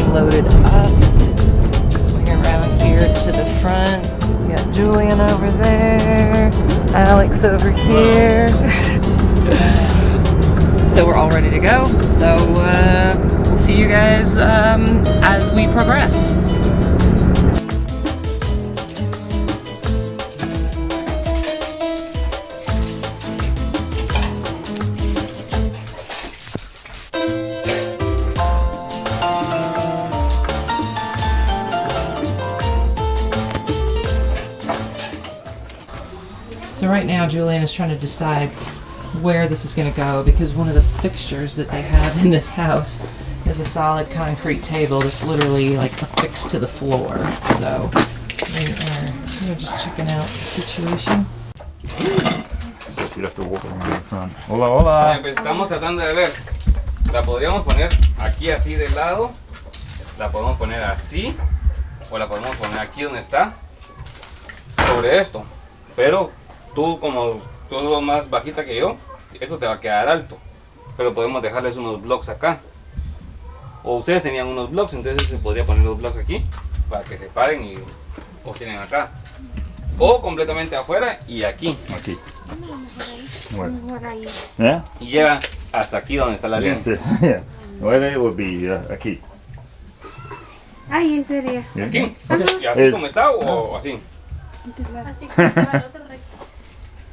everything loaded up. Swing around here to the front. We got Julian over there, Alex over here. So we're all ready to go. So we'll see you guys as we progress. So right now Julian is trying to decide where this is going to go, because one of the fixtures that they have in this house is a solid concrete table that's literally like affixed to the floor. So we're just checking out the situation. You'd have to walk around the front. Hola, hola. Pues estamos tratando de ver. La podríamos poner aquí así de lado. La podemos poner así. O la podemos poner aquí donde está. Sobre esto. Pero tú, como tú eres más bajita que yo, eso te va a quedar alto. Pero podemos dejarles unos blocks acá. O ustedes tenían unos blocks, entonces se podría poner los blocks aquí para que se paren y os tienen acá. O completamente afuera y aquí. Aquí. Bueno. ¿Yeah? Y llega hasta aquí donde está la línea. Yeah. Well, it would be aquí. Ahí sería. Yeah. Aquí. ¿Y así como está o así? Así como el otro recto.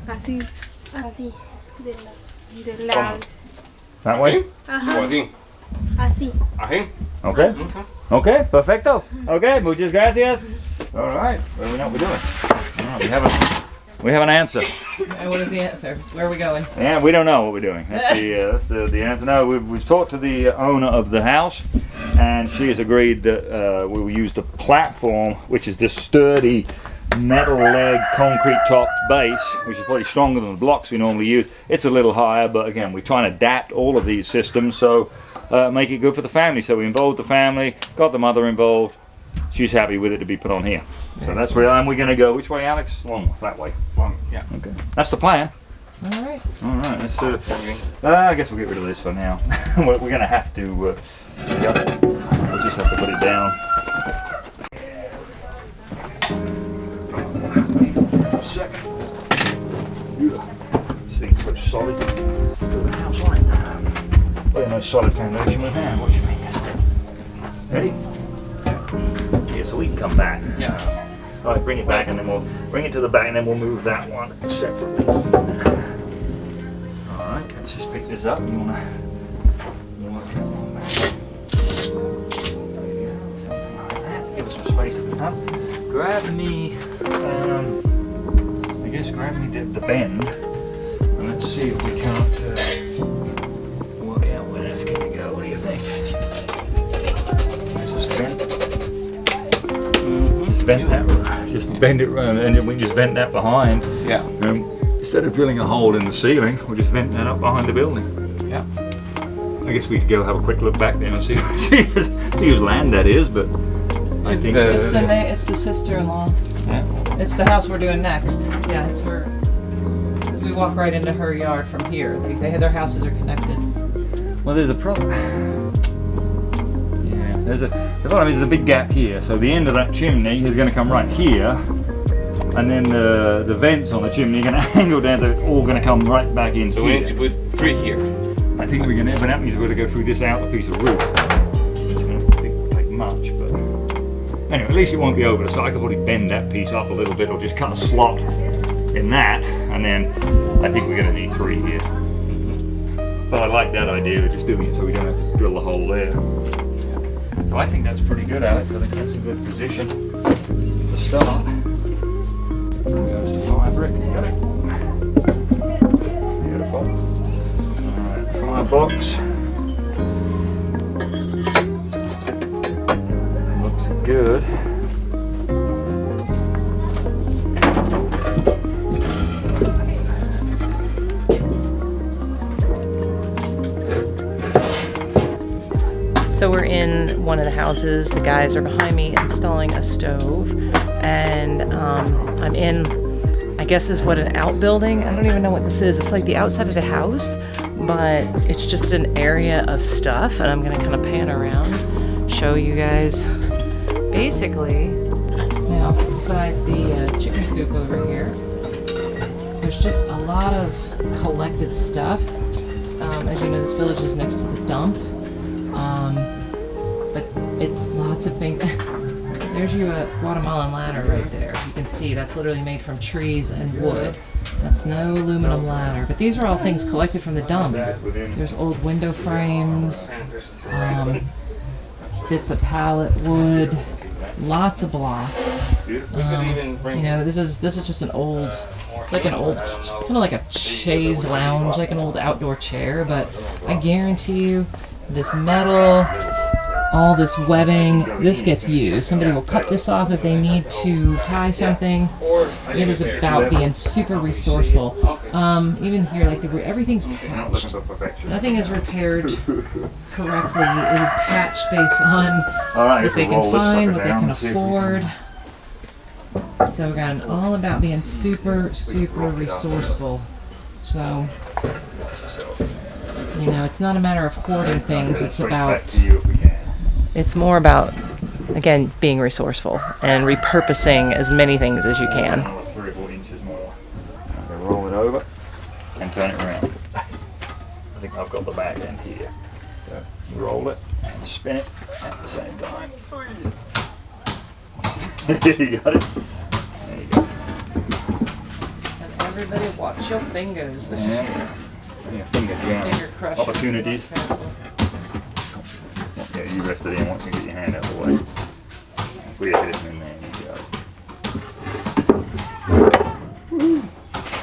Así. Así. De la. That way? ¿O así? Así. Así. Okay. Okay, perfecto. Okay, muchas gracias. All right. Well, we know what we're doing. All right, we have an answer. What is the answer? Where are we going? Yeah, we don't know what we're doing. That's the answer. No, we've talked to the owner of the house, and she has agreed that we will use the platform, which is this sturdy metal leg concrete top base, which is probably stronger than the blocks we normally use. It's a little higher, but again, we're trying to adapt all of these systems so make it good for the family. So we involved the family, got the mother involved. She's happy with it to be put on here. So that's where we're going to go. Which way, Alex? Long, that way. Long, yeah. Okay. That's the plan. All right. All right. Let's, I guess we'll get rid of this for now. We're going to have to. Yep. We'll just have to put it down. This thing's pretty solid. Build a house on it. Put a nice solid foundation with that. Watch your fingers. Ready? Yeah, so we can come back. Yeah. All right, bring it back, and then we'll bring it to the back, and then we'll move that one separately. All right, let's just pick this up. You wanna that one back? There you go, something like that. Give us some space at the top. Grab me. I guess grab me the bend, and let's see if we can't work out where that's gonna go. What do you think? Just bend it around, and then we just vent that behind. Yeah. Instead of drilling a hole in the ceiling, we'll just vent that up behind the building. Yeah. I guess we could go have a quick look back there and see whose land that is, but I think It's the sister-in-law. Yeah. It's the house we're doing next. Yeah, it's her. Because we walk right into her yard from here. Their houses are connected. Well, there's a problem. Yeah, the problem is there's a big gap here, so the end of that chimney is going to come right here, and then the vents on the chimney are going to angle down, so it's all going to come right back in. So we need to put 3 here. I think we're going to, but that means we're going to go through this outer piece of roof. Which won't take much, but anyway, at least it won't be over. So I could probably bend that piece up a little bit, or just cut a slot in that, and then I think we're going to need 3 here. But I like that idea of just doing it so we don't have to drill the hole there. So I think that's pretty good, Alex. I think that's a good position to start. There goes the fire brick. Got it. Beautiful. Alright, firebox. Looks good. So we're in one of the houses. The guys are behind me installing a stove, and I'm in, I guess is what, an outbuilding? I don't even know what this is. It's like the outside of the house, but it's just an area of stuff, and I'm gonna kind of pan around, show you guys. Basically, now beside the chicken coop over here, there's just a lot of collected stuff. As you know, this village is next to the dump, but it's lots of things. There's your Guatemalan ladder right there. You can see that's literally made from trees and wood. That's no aluminum ladder, but these are all things collected from the dump. There's old window frames, bits of pallet wood, lots of block. You know, this is just an old. It's like an old, kind of like a chaise lounge, like an old outdoor chair. But I guarantee you, this metal, all this webbing, this gets used. Somebody will cut this off if they need to tie something. It is about being super resourceful. Even here, like everything's patched. Nothing is repaired correctly. It is patched based on what they can find, what they can afford. So again, all about being super, super resourceful. So, you know, it's not a matter of hoarding things. It's more about, again, being resourceful and repurposing as many things as you can. 3 or 4 inches more. Okay, roll it over and turn it around. I think I've got the back end here. So roll it and spin it at the same time. You got it? There you go. And everybody watch your fingers. Yeah, fingers down. Finger crushing. Opportunities. Yeah, you rest it in once you get your hand out of the way. If we hit it in there, you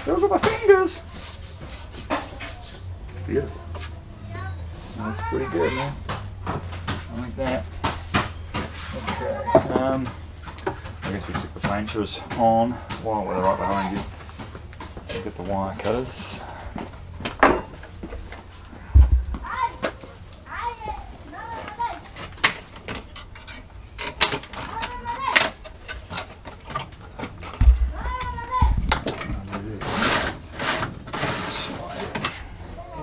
go. Look at my fingers! Beautiful. That's pretty good, man. I like that. Okay. I guess we stick the planchas on while they're right behind you. Get the wire cutters.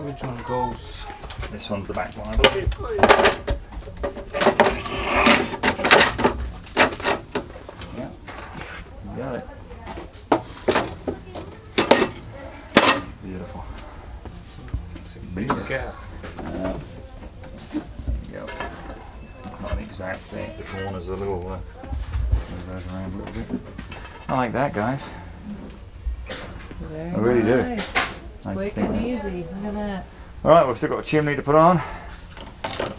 Which one goes? This one's the back one, I believe. Yeah, you got it. Beautiful. It's a big gap. There you go. It's not an exact fit. The corner's a little, move those around a little bit. I like that, guys. Very I really do. nice. I Quick think and that- easy. Look at that. Alright, we've still got a chimney to put on.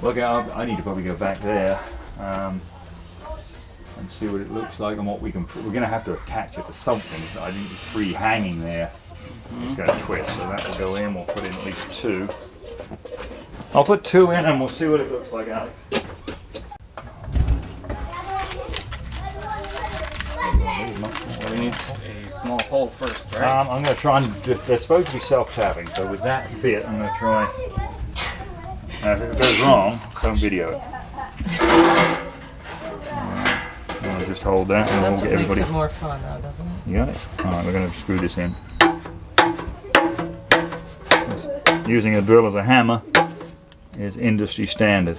Look out, I need to probably go back there and see what it looks like and what we can we're going to have to attach it to something. So I think it's free hanging there. It's going to twist, so that will go in. We'll put in at least 2. I'll put 2 in and we'll see what it looks like, Alex. We need a small hole first, right? I'm going to try and they're supposed to be self-tapping, so with that bit I'm going to try. Now if it goes wrong, don't video it. I'll just hold that and That's we'll what get makes everybody. it more fun, though, doesn't it? You got it? Alright, we're going to screw this in. Using a drill as a hammer is industry standard.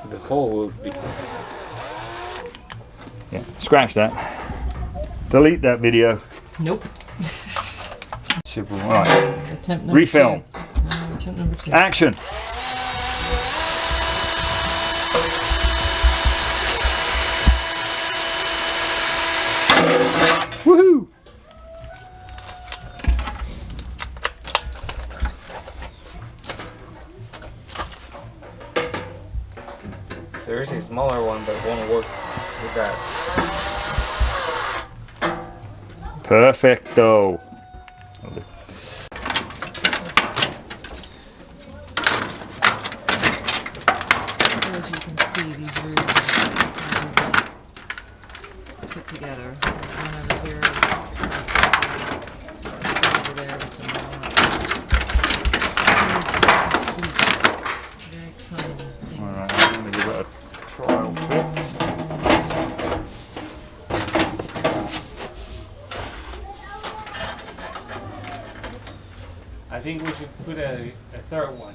The hole would be. Yeah, scratch that. Delete that video. Nope. Super. Alright, Attempt number refilm. 2. Attempt number 2. Action. Woohoo! There is a smaller one, but it won't work with that. Perfecto. So as you can see, these rooms are put together. There's one over here. Over there with some rocks. Very common things. Alright, I'm going to give it a trial fit. I think we should put a third one.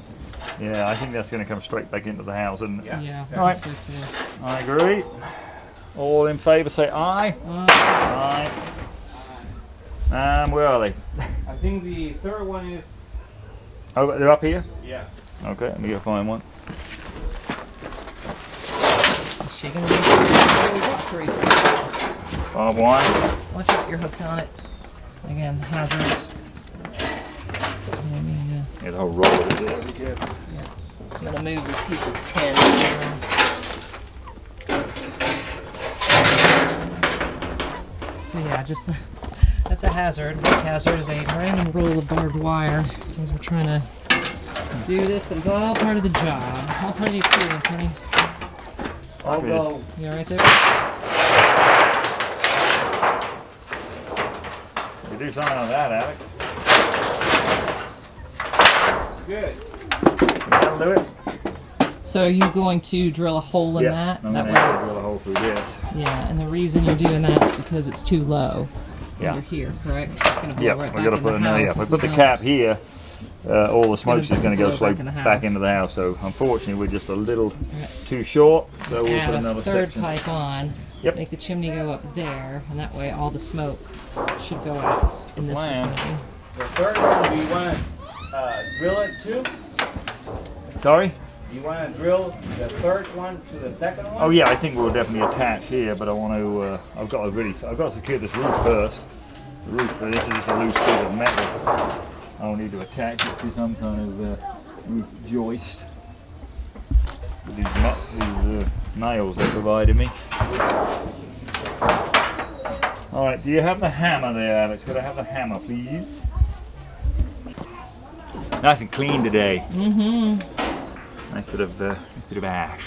Yeah, I think that's going to come straight back into the house, isn't it? Yeah. Yeah, All right. so too. I agree. All in favour say aye. Aye. And where are they? I think the third one is, Oh, they're up here? yeah. Okay, let me go find one. Is she gonna be really got 3 fixtures? Barbed wire. Watch out, you're hooked on it. Again, hazards. Yeah, I mean, Yeah, the whole roll of it there, be careful. I'm gonna move this piece of tin. So yeah, just that's a hazard. Big hazard is a random roll of barbed wire as we're trying to do this, but it's all part of the job, all part of the experience, honey. I'll go. You all right there? You do something on that, Alex. Good. That'll do it. So are you going to drill a hole in that? I'm That going to way have to it's, drill a hole through this. yeah, and the reason you're doing that is because it's too low. Yeah. Under here, correct? It's gonna blow Yeah, right we back got to in put the another. Yeah, house if we if put the don't. cap here, all the smoke's just going to go blow straight back in the back house. into the house. So unfortunately, we're just a little too short. So we'll Add put a another third section. pipe on. Yep. Make the chimney go up there, and that way all the smoke should go out in this Plan. vicinity. The third one, do you want to drill it too? Sorry? Do you want to drill the third one to the second one? Oh yeah, I think we'll definitely attach here, but I want to. I've got to secure this roof first. The roof for this is just a loose piece of metal. I'll need to attach it to some kind of roof joist. With these nails they provided me. All right, do you have the hammer there, Alex? Could I have the hammer, please? Nice and clean today. Mm-hmm. Nice bit of ash.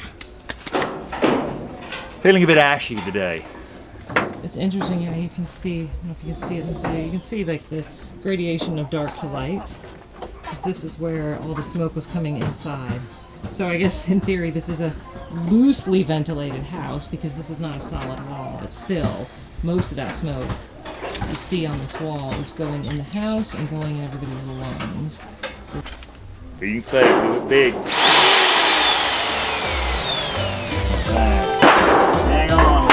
Feeling a bit ashy today. It's interesting, yeah, you can see, I don't know if you can see it in this video, you can see like the gradation of dark to light. Because this is where all the smoke was coming inside. So I guess in theory this is a loosely ventilated house because this is not a solid wall, but still, most of that smoke you see on this wall is going in the house and going in everybody's lungs. So Being fake, do it big. Hang on.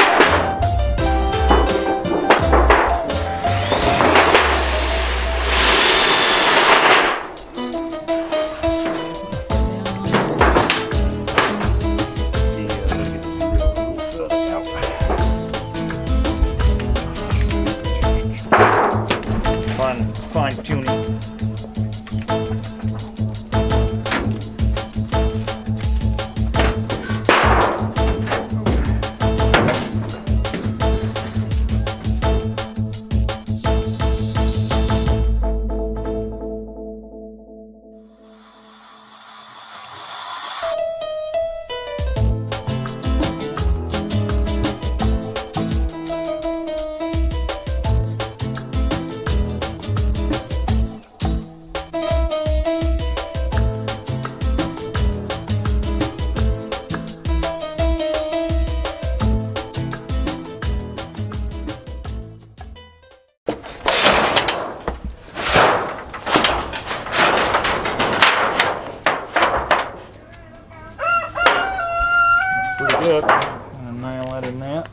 Fine tuning. Pretty good. And nail that in there.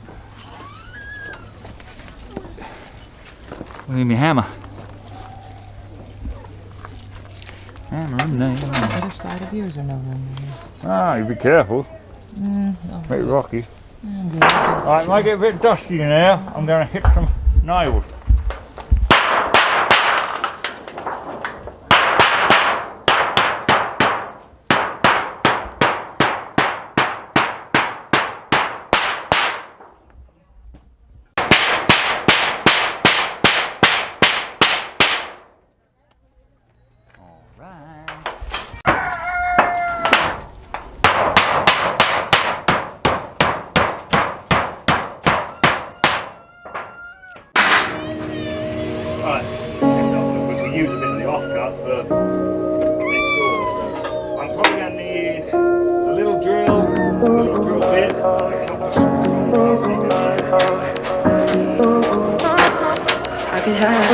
We need my hammer. Hammer and nail. other side of yours or no? Ah, you be careful. No. Bit rocky. I'm good. Alright, might get a bit dusty now. I'm going to hit some nails. Right, we use a bit of the offcut for next door. So I'm probably going to need a little drill bit, a couple of screws. I could have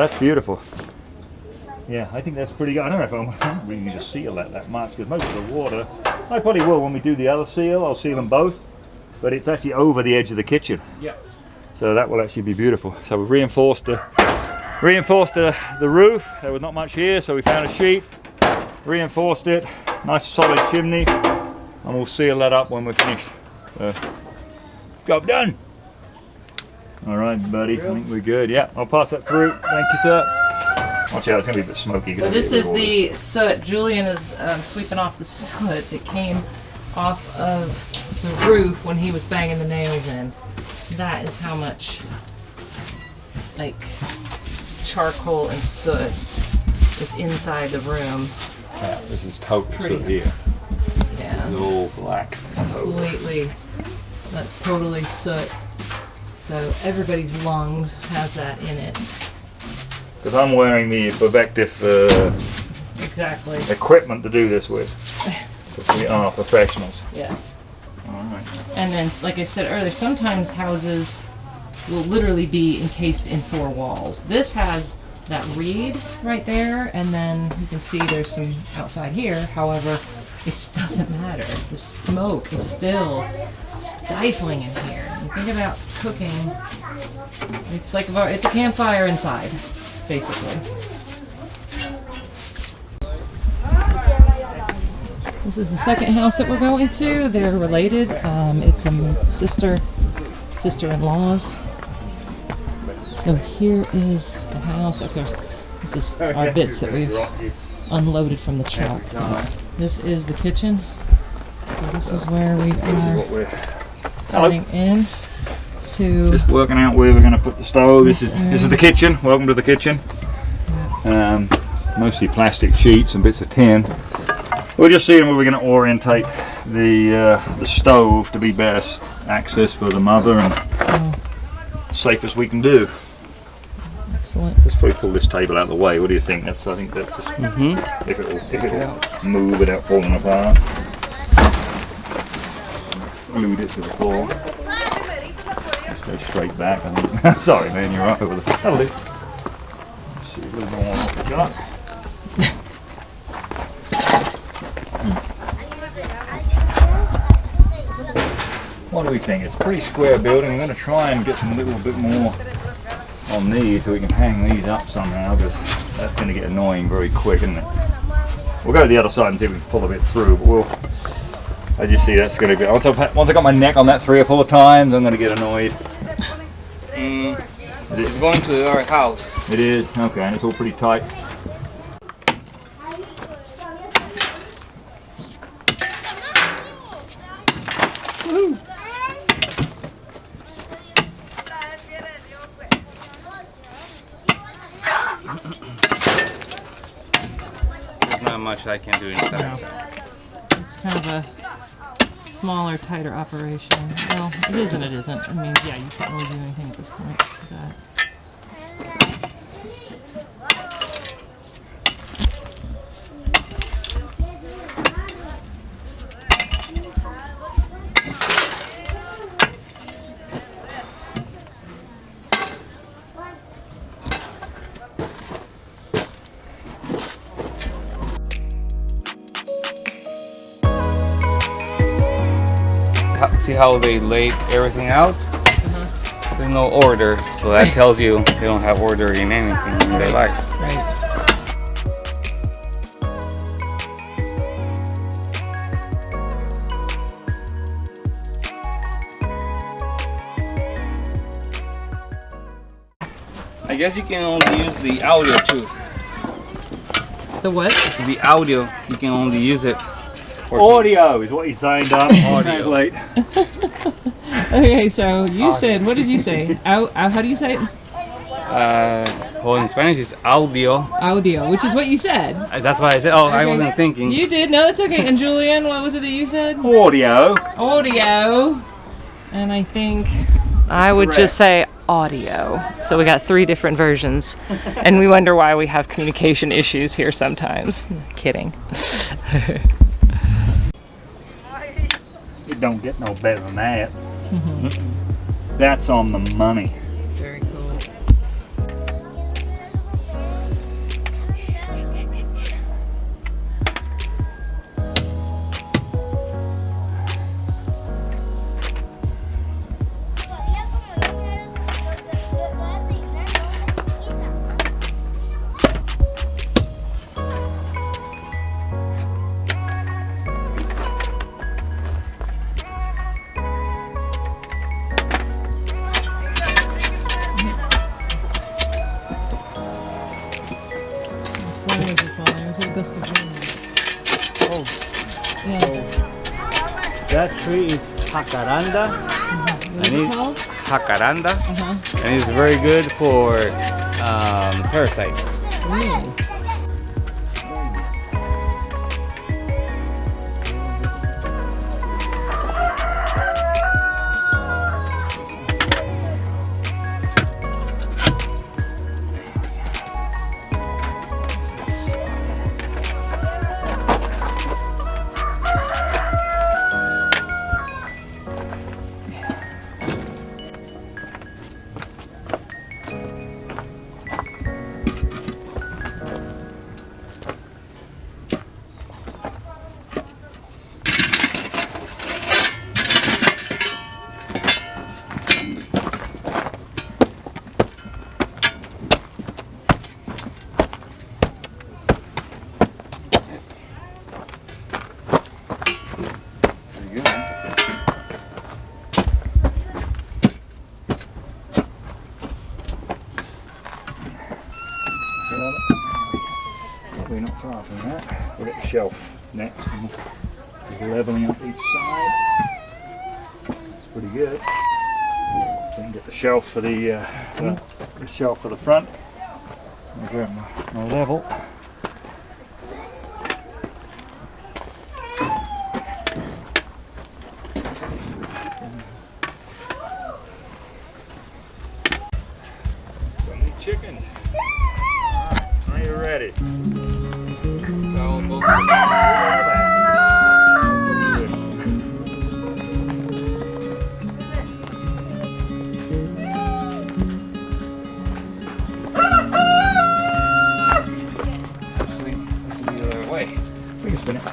that's beautiful. Yeah, I think that's pretty good. I don't know if I'm really need to seal that much, because most of the water, I probably will when we do the other seal. I'll seal them both, but it's actually over the edge of the kitchen. Yeah. So that will actually be beautiful. So we've reinforced the roof. There was not much here, so we found a sheet, reinforced it, nice solid chimney, and we'll seal that up when we're finished. Job done. All right, buddy. I think we're good. Yeah, I'll pass that through. Thank you, sir. Watch out, it's gonna be a bit smoky. So this is the soot. Julian is sweeping off the soot that came off of the roof when he was banging the nails in. That is how much, like, charcoal and soot is inside the room. Yeah, this is total Pretty. soot here. Yeah. It's all black. Completely. That's totally soot. So everybody's lungs has that in it. Because I'm wearing the protective Exactly. equipment to do this with. Because we are professionals. Yes. Alright. And then, like I said earlier, sometimes houses will literally be encased in 4 walls. This has that reed right there, and then you can see there's some outside here. However, it doesn't matter. The smoke is still stifling in here. You think about cooking, it's like it's a campfire inside, basically. This is the second house that we're going to. They're related. It's a sister-in-laws. So here is the house. Of course, this is our bits that we've unloaded from the truck. This is the kitchen. So this is where we are heading in to. Just working out where we're going to put the stove. This is the kitchen. Welcome to the kitchen. Mostly plastic sheets and bits of tin. We're just seeing where we're going to orientate the stove to be best access for the mother and safest we can do. Excellent. Let's probably pull this table out of the way. What do you think? I think that's just if it'll move without falling apart. Glued it to the floor. Just go straight back. I think. Sorry, man, you're right over the. That'll do. Let's see a little more on what we got. What do we think? It's a pretty square building. I'm going to try and get some little bit more on these so we can hang these up somehow, because that's going to get annoying very quick, isn't it? We'll go to the other side and see if we can pull a bit through, but I just see that's going to be, once I got my neck on that 3 or 4 times, I'm going to get annoyed. It's going to the other house. It is? Okay, and it's all pretty tight. Not much I can do inside. No. It's kind of a smaller, tighter operation. Well, it is and it isn't. I mean, yeah, you can't really do anything at this point with that. See how they laid everything out? There's no order, so that tells you they don't have order in anything in their life. Right. I guess you can only use the audio too. The what? The audio, you can only use it. Audio is what he's saying, Dom. Translate. Okay, so you said, what did you say? How do you say it? Well, in Spanish it's audio. Audio, which is what you said. That's why I said, oh, I Okay. wasn't thinking. You did. No, that's okay. And Julian, what was it that you said? Audio. Audio. And I think I would just say audio. So we got 3 different versions. And we wonder why we have communication issues here sometimes. Kidding. It don't get no better than that. That's on the money. Very cool. must have been. Oh, Yeah. that tree is jacaranda. What is And it it's called? Jacaranda, Uh-huh. and it's very good for parasites. Really? Pretty good, huh? Probably not far from that. We'll get the shelf next. And we'll leveling up each side. It's pretty good. We can get the shelf for the shelf for the front. I'll grab my level. Some meat chicken. Alright, are you ready? Actually, this is the other way. We can spin it.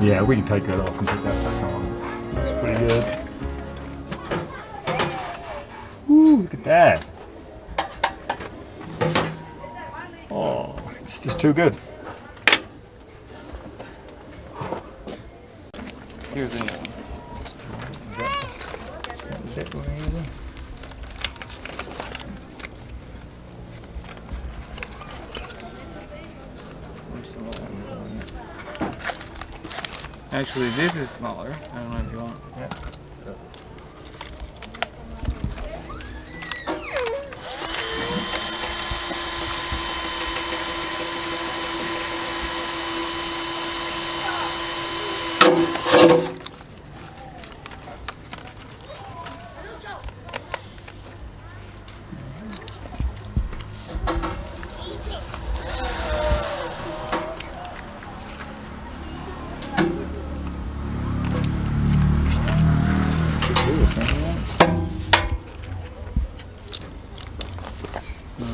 Yeah, we can take that off and put that back on. Looks pretty good. Woo, look at that. Oh, it's just too good. Here's the new one. Actually, this is smaller. I don't know if you want. Yeah.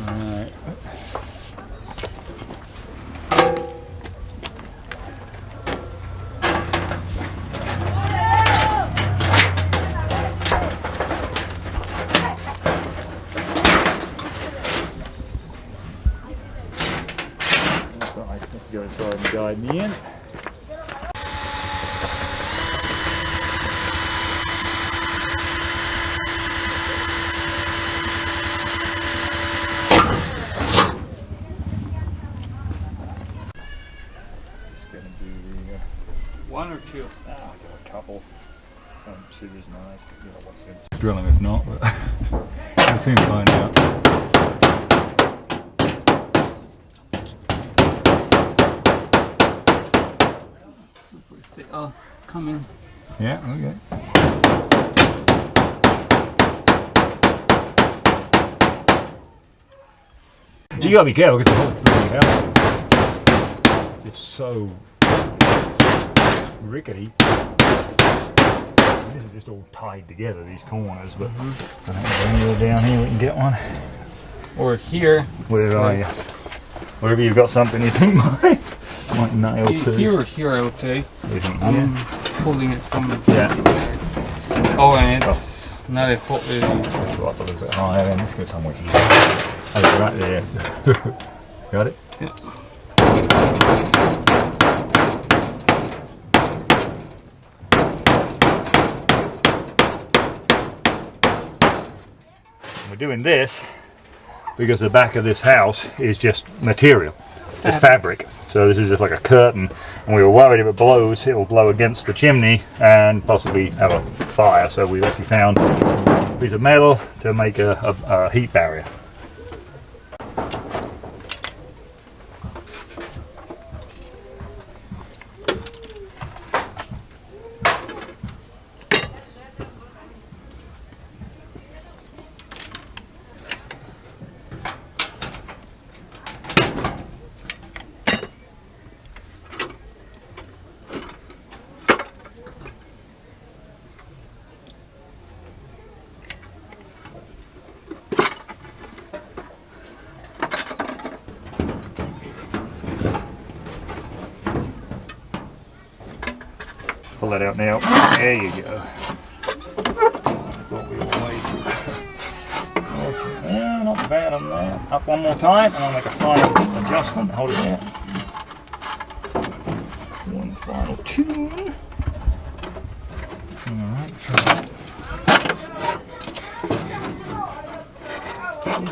Alright. So I can go inside and guide me in. One or two? I got a couple. Scissors, knives. You know what's in. Drill them if not, but we'll soon find out. Super thick. Oh, it's coming. Yeah, okay. You gotta be careful because the whole bloody house is just so rickety. This is just all tied together, these corners, but I think anywhere down here we can get one. Or here. Where are you? Wherever you've got something you think might nail to. Here or here, I would say. You think, I'm yeah. pulling it from the. Yeah. Oh, and it's not a hole. That's right, a little bit higher, and let's go somewhere here. Oh, right there. Got it? Yeah. We're doing this because the back of this house is just material. It's fabric. So this is just like a curtain, and we were worried if it blows, it will blow against the chimney and possibly have a fire. So we actually found a piece of metal to make a heat barrier. Pull that out now. There you go. Thought we were way too. Yeah, not bad on that. Up one more time, and I'll make a final adjustment. Hold it there. One final tune. Alright.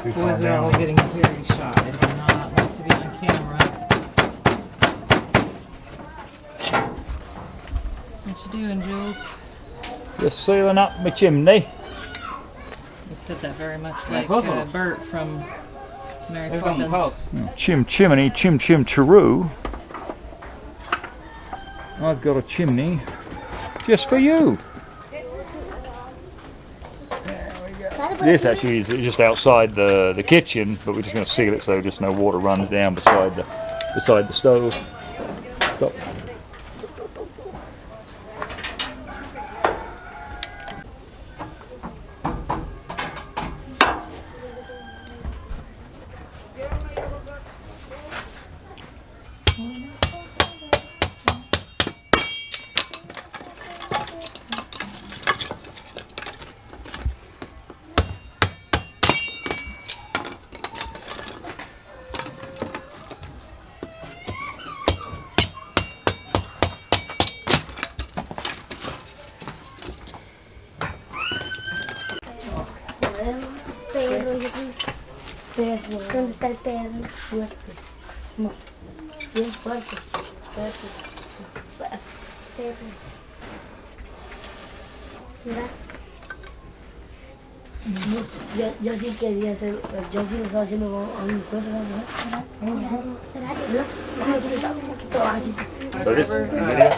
These boys are all getting very shy. They do not like to be on camera. What you doing, Jules? Just sealing up my chimney. You said that very much Like like Bert from Mary It's on the Poppins. house. Chimney, chim chiroo. I've got a chimney just for you. This actually is just outside the kitchen, but we're just going to seal it so just no water runs down beside the stove. Stop. perro. ¿Dónde está el perro? Fuerte. No. Bien fuerte. Fuerte. Perro. ¿Será? Yo sí quería hacer, yo sí lo estaba haciendo a mi cuerpo, So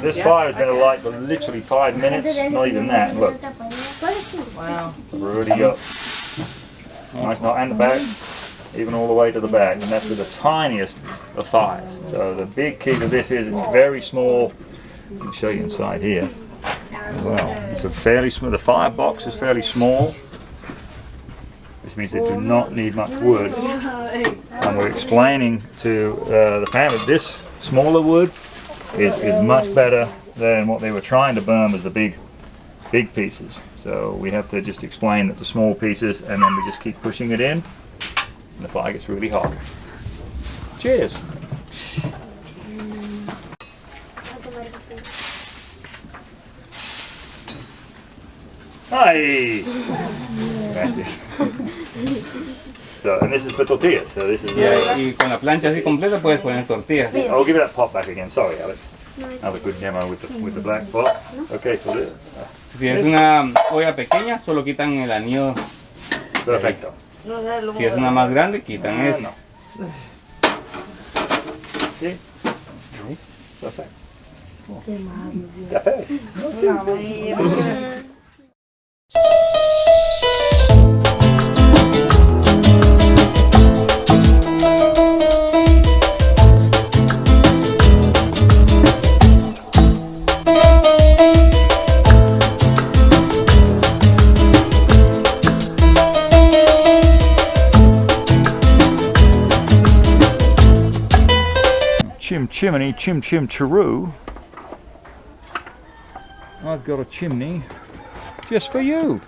this fire has been alight for literally 5 minutes, not even that. Look, Wow. we're already up. Nice, not and the back, even all the way to the back, and that's with the tiniest of fires. So the big key to this is it's very small. I can show you inside here. Well, it's a fairly small. The firebox is fairly small. This means they do not need much wood. And we're explaining to the family this smaller wood is much better than what they were trying to burn was the big pieces. So we have to just explain that the small pieces, and then we just keep pushing it in, and the fire gets really hot. Cheers. Hi. So, and this is for tortillas. So this is. Y con la plancha así completa puedes poner tortillas. I'll give you that pot back again. Sorry, Alex. Have a good demo with the black pot. Okay, so this. Si es una olla pequeña, solo quitan el anillo. Perfecto. Si es una más grande, quitan eso. No. Sí. Perfecto. Café. Chimney, chim chiroo. I've got a chimney just for you.